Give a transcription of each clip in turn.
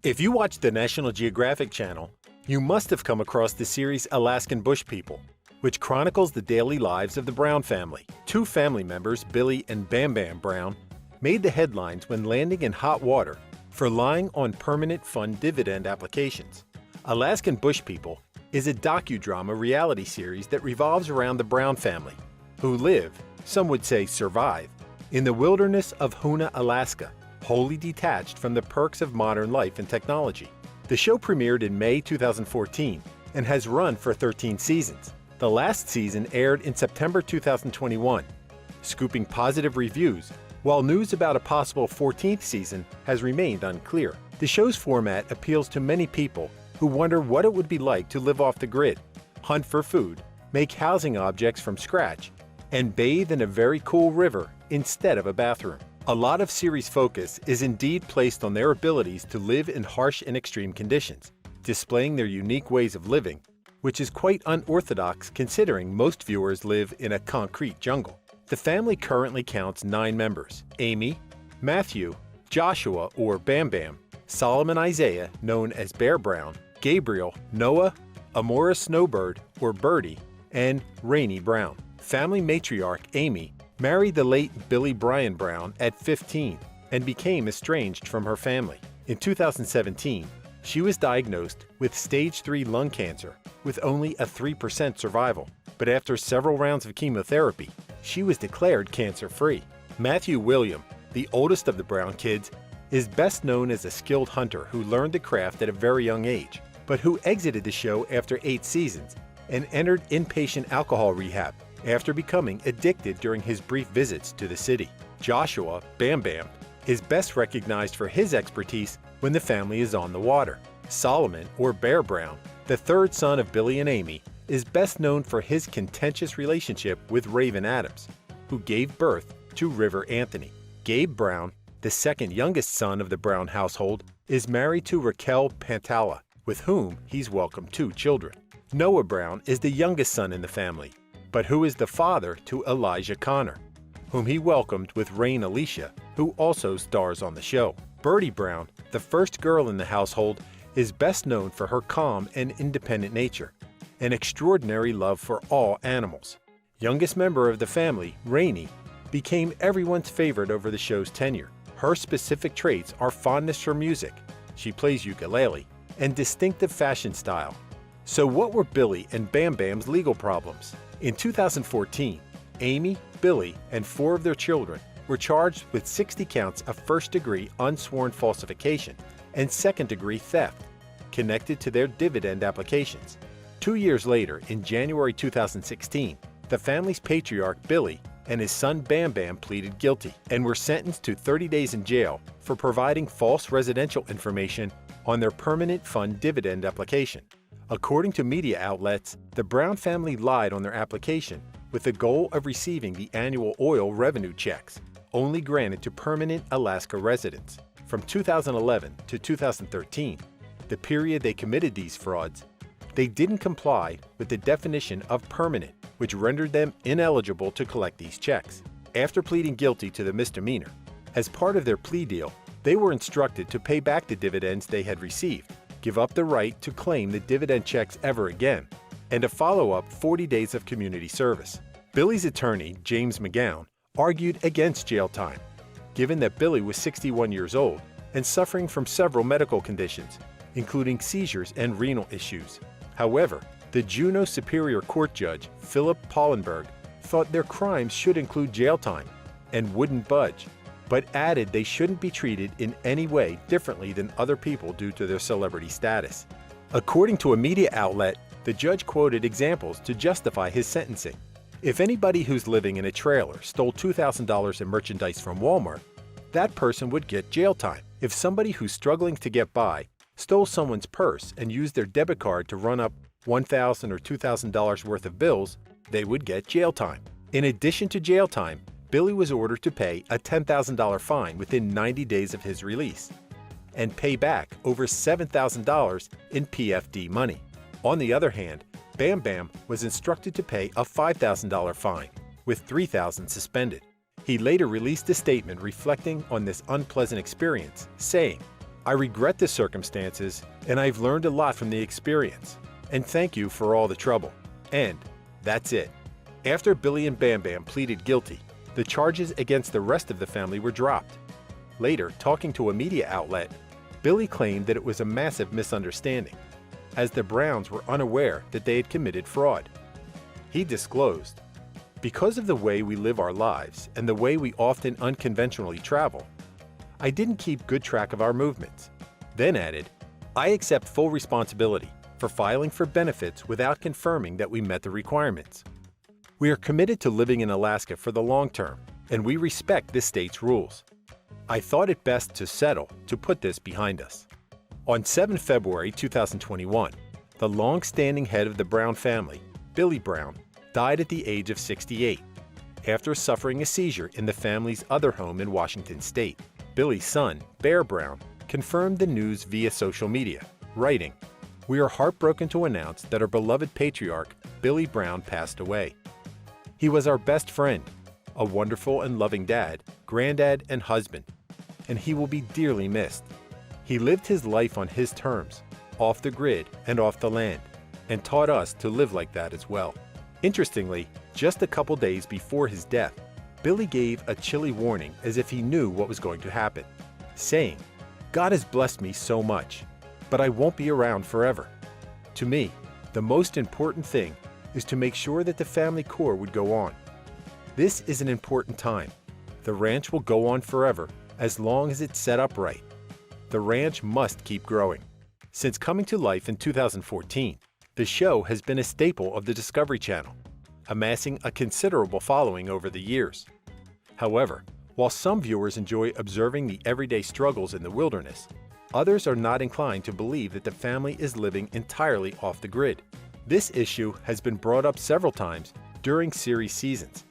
If you watch the National Geographic channel, you must have come across the series Alaskan Bush People, which chronicles the daily lives of the Brown family. Two family members, Billy and Bam Bam Brown, made the headlines when landing in hot water for lying on Permanent Fund Dividend Applications. Alaskan Bush People is a docudrama reality series that revolves around the Brown family, who live, some would say survive, in the wilderness of Hoona, Alaska, wholly detached from the perks of modern life and technology. The show premiered in May 2014 and has run for 13 seasons. The last season aired in September 2021, scooping positive reviews, while news about a possible 14th season has remained unclear. The show's format appeals to many people who wonder what it would be like to live off the grid, hunt for food, make housing objects from scratch, and bathe in a very cool river instead of a bathroom. A lot of series focus is indeed placed on their abilities to live in harsh and extreme conditions, displaying their unique ways of living, which is quite unorthodox considering most viewers live in a concrete jungle. The family currently counts 9 members: Amy, Matthew, Joshua or Bam Bam, Solomon Isaiah, known as Bear Brown, Gabriel, Noah, Amora Snowbird or Birdie, and Rainey Brown. Family matriarch Amy married the late Billy Brian Brown at 15 and became estranged from her family. In 2017, she was diagnosed with stage 3 lung cancer with only a 3% survival, but after several rounds of chemotherapy, she was declared cancer-free. Matthew William, the oldest of the Brown kids, is best known as a skilled hunter who learned the craft at a very young age, but who exited the show after 8 seasons and entered inpatient alcohol rehab after becoming addicted during his brief visits to the city. Joshua, Bam Bam, is best recognized for his expertise when the family is on the water. Solomon, or Bear Brown, the third son of Billy and Amy, is best known for his contentious relationship with Raven Adams, who gave birth to River Anthony. Gabe Brown, the second youngest son of the Brown household, is married to Raquel Pantala, with whom he's welcomed 2 children. Noah Brown is the youngest son in the family, but who is the father to Elijah Connor, whom he welcomed with Rain Alicia, who also stars on the show. Birdie Brown, the first girl in the household, is best known for her calm and independent nature, an extraordinary love for all animals. Youngest member of the family, Rainey, became everyone's favorite over the show's tenure. Her specific traits are fondness for music, she plays ukulele, and distinctive fashion style. So what were Billy and Bam Bam's legal problems? In 2014, Amy, Billy, and 4 of their children were charged with 60 counts of first-degree unsworn falsification and second-degree theft connected to their dividend applications. 2 years later, in January 2016, the family's patriarch Billy and his son Bam Bam pleaded guilty and were sentenced to 30 days in jail for providing false residential information on their Permanent Fund Dividend application. According to media outlets, the Brown family lied on their application with the goal of receiving the annual oil revenue checks, only granted to permanent Alaska residents. From 2011 to 2013, the period they committed these frauds, they didn't comply with the definition of permanent, which rendered them ineligible to collect these checks. After pleading guilty to the misdemeanor, as part of their plea deal, they were instructed to pay back the dividends they had received, give up the right to claim the dividend checks ever again, and to follow up 40 days of community service. Billy's attorney, James McGowan, argued against jail time, given that Billy was 61 years old and suffering from several medical conditions, including seizures and renal issues. However, the Juneau Superior Court Judge, Philip Paulenberg, thought their crimes should include jail time and wouldn't budge, but added they shouldn't be treated in any way differently than other people due to their celebrity status. According to a media outlet, the judge quoted examples to justify his sentencing. If anybody who's living in a trailer stole $2,000 in merchandise from Walmart, that person would get jail time. If somebody who's struggling to get by stole someone's purse and used their debit card to run up $1,000 or $2,000 worth of bills, they would get jail time. In addition to jail time, Billy was ordered to pay a $10,000 fine within 90 days of his release and pay back over $7,000 in PFD money. On the other hand, Bam Bam was instructed to pay a $5,000 fine, with $3,000 suspended. He later released a statement reflecting on this unpleasant experience, saying, I regret the circumstances, and I've learned a lot from the experience. And thank you for all the trouble. And that's it. After Billy and Bam Bam pleaded guilty, the charges against the rest of the family were dropped. Later, talking to a media outlet, Billy claimed that it was a massive misunderstanding, as the Browns were unaware that they had committed fraud. He disclosed, "Because of the way we live our lives and the way we often unconventionally travel, I didn't keep good track of our movements." Then added, "I accept full responsibility for filing for benefits without confirming that we met the requirements. We are committed to living in Alaska for the long term, and we respect this state's rules. I thought it best to settle to put this behind us." On 7 February 2021, the long-standing head of the Brown family, Billy Brown, died at the age of 68 after suffering a seizure in the family's other home in Washington state. Billy's son, Bear Brown, confirmed the news via social media, writing, "We are heartbroken to announce that our beloved patriarch, Billy Brown, passed away. He was our best friend, a wonderful and loving dad, granddad, and husband, and he will be dearly missed. He lived his life on his terms, off the grid and off the land, and taught us to live like that as well." Interestingly, just a couple days before his death, Billy gave a chilly warning as if he knew what was going to happen, saying, "God has blessed me so much, but I won't be around forever. To me, the most important thing is to make sure that the family core would go on. This is an important time. The ranch will go on forever as long as it's set up right. The ranch must keep growing." Since coming to life in 2014, the show has been a staple of the Discovery Channel, amassing a considerable following over the years. However, while some viewers enjoy observing the everyday struggles in the wilderness, others are not inclined to believe that the family is living entirely off the grid. This issue has been brought up several times during series seasons,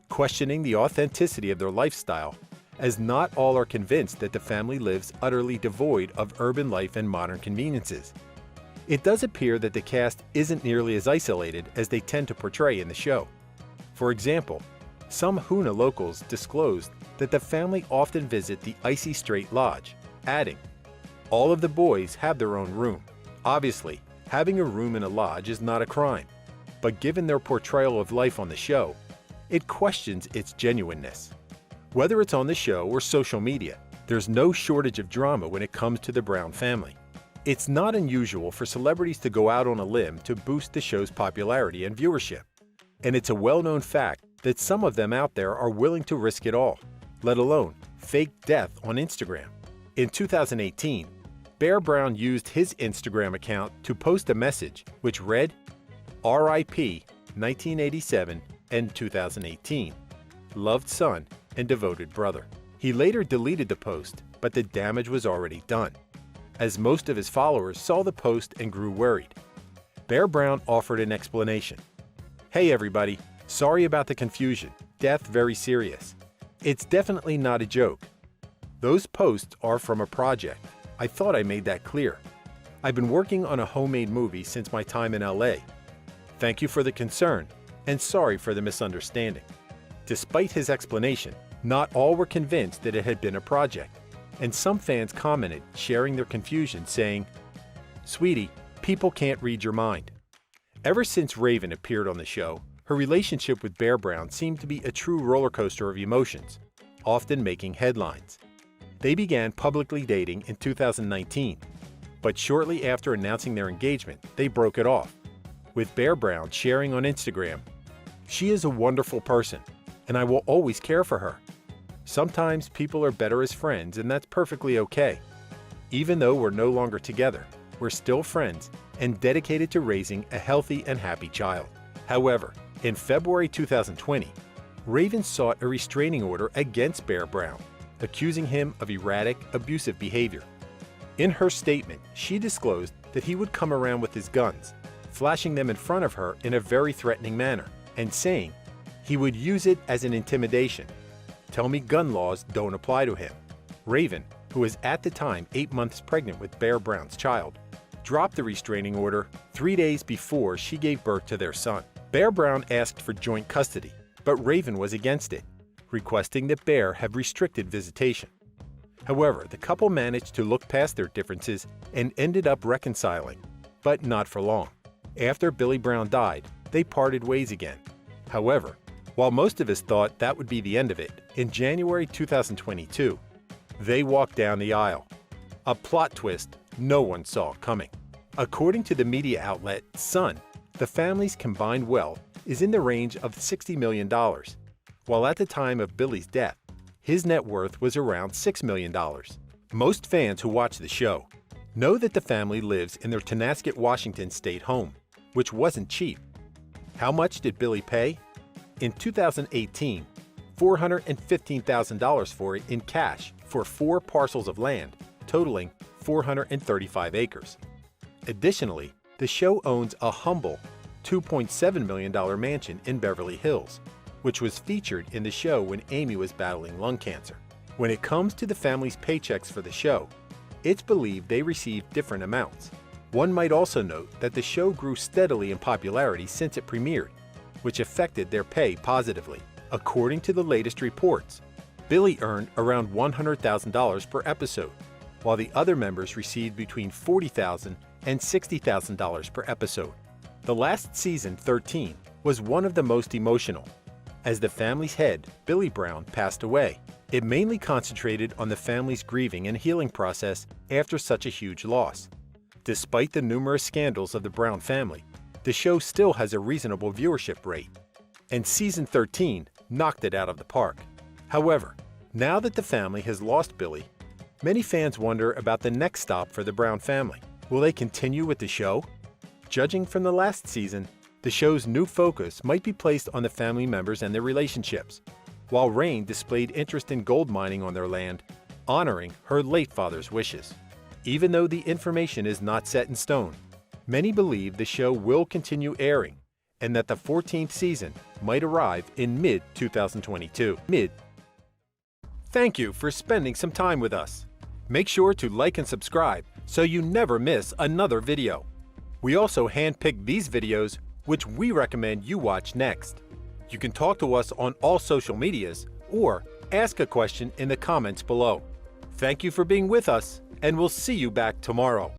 questioning the authenticity of their lifestyle, as not all are convinced that the family lives utterly devoid of urban life and modern conveniences. It does appear that the cast isn't nearly as isolated as they tend to portray in the show. For example, some Hoona locals disclosed that the family often visit the Icy Strait Lodge, adding, "All of the boys have their own room. Obviously, having a room in a lodge is not a crime, but given their portrayal of life on the show, it questions its genuineness." Whether it's on the show or social media, there's no shortage of drama when it comes to the Brown family. It's not unusual for celebrities to go out on a limb to boost the show's popularity and viewership. And it's a well-known fact that some of them out there are willing to risk it all, let alone fake death on Instagram. In 2018, Bear Brown used his Instagram account to post a message which read, "RIP 1987 and 2018, loved son and devoted brother." He later deleted the post, but the damage was already done, as most of his followers saw the post and grew worried. Bear Brown offered an explanation. "Hey everybody, sorry about the confusion. Death very serious. It's definitely not a joke. Those posts are from a project. I thought I made that clear. I've been working on a homemade movie since my time in LA. Thank you for the concern, and sorry for the misunderstanding." Despite his explanation, not all were convinced that it had been a project, and some fans commented, sharing their confusion, saying, "Sweetie, people can't read your mind." Ever since Raven appeared on the show, her relationship with Bear Brown seemed to be a true roller coaster of emotions, often making headlines. They began publicly dating in 2019, but shortly after announcing their engagement, they broke it off, with Bear Brown sharing on Instagram, "She is a wonderful person, and I will always care for her. Sometimes people are better as friends, and that's perfectly okay. Even though we're no longer together, we're still friends and dedicated to raising a healthy and happy child." However, in February 2020, Raven sought a restraining order against Bear Brown, accusing him of erratic, abusive behavior. In her statement, she disclosed that he would come around with his guns, flashing them in front of her in a very threatening manner, and saying he would use it as an intimidation. "Tell me gun laws don't apply to him." Raven, who was at the time 8 months pregnant with Bear Brown's child, dropped the restraining order 3 days before she gave birth to their son. Bear Brown asked for joint custody, but Raven was against it, requesting that Bear have restricted visitation. However, the couple managed to look past their differences and ended up reconciling, but not for long. After Billy Brown died, they parted ways again. However, while most of us thought that would be the end of it, in January 2022, they walked down the aisle. A plot twist no one saw coming. According to the media outlet Sun, the family's combined wealth is in the range of $60 million, while at the time of Billy's death, his net worth was around $6 million. Most fans who watch the show know that the family lives in their Tonasket, Washington state home, which wasn't cheap. How much did Billy pay? In 2018, $415,000 for it in cash for 4 parcels of land, totaling 435 acres. Additionally, the show owns a humble $2.7 million mansion in Beverly Hills, which was featured in the show when Amy was battling lung cancer. When it comes to the family's paychecks for the show, it's believed they received different amounts. One might also note that the show grew steadily in popularity since it premiered, which affected their pay positively. According to the latest reports, Billy earned around $100,000 per episode, while the other members received between $40,000 and $60,000 per episode. The last season, 13, was one of the most emotional, as the family's head, Billy Brown, passed away. It mainly concentrated on the family's grieving and healing process after such a huge loss. Despite the numerous scandals of the Brown family, the show still has a reasonable viewership rate, and season 13 knocked it out of the park. However, now that the family has lost Billy, many fans wonder about the next stop for the Brown family. Will they continue with the show? Judging from the last season, the show's new focus might be placed on the family members and their relationships, while Rain displayed interest in gold mining on their land, honoring her late father's wishes. Even though the information is not set in stone, many believe the show will continue airing and that the 14th season might arrive in mid-2022. Thank you for spending some time with us. Make sure to like and subscribe so you never miss another video. We also handpick these videos which we recommend you watch next. You can talk to us on all social medias or ask a question in the comments below. Thank you for being with us, and we'll see you back tomorrow.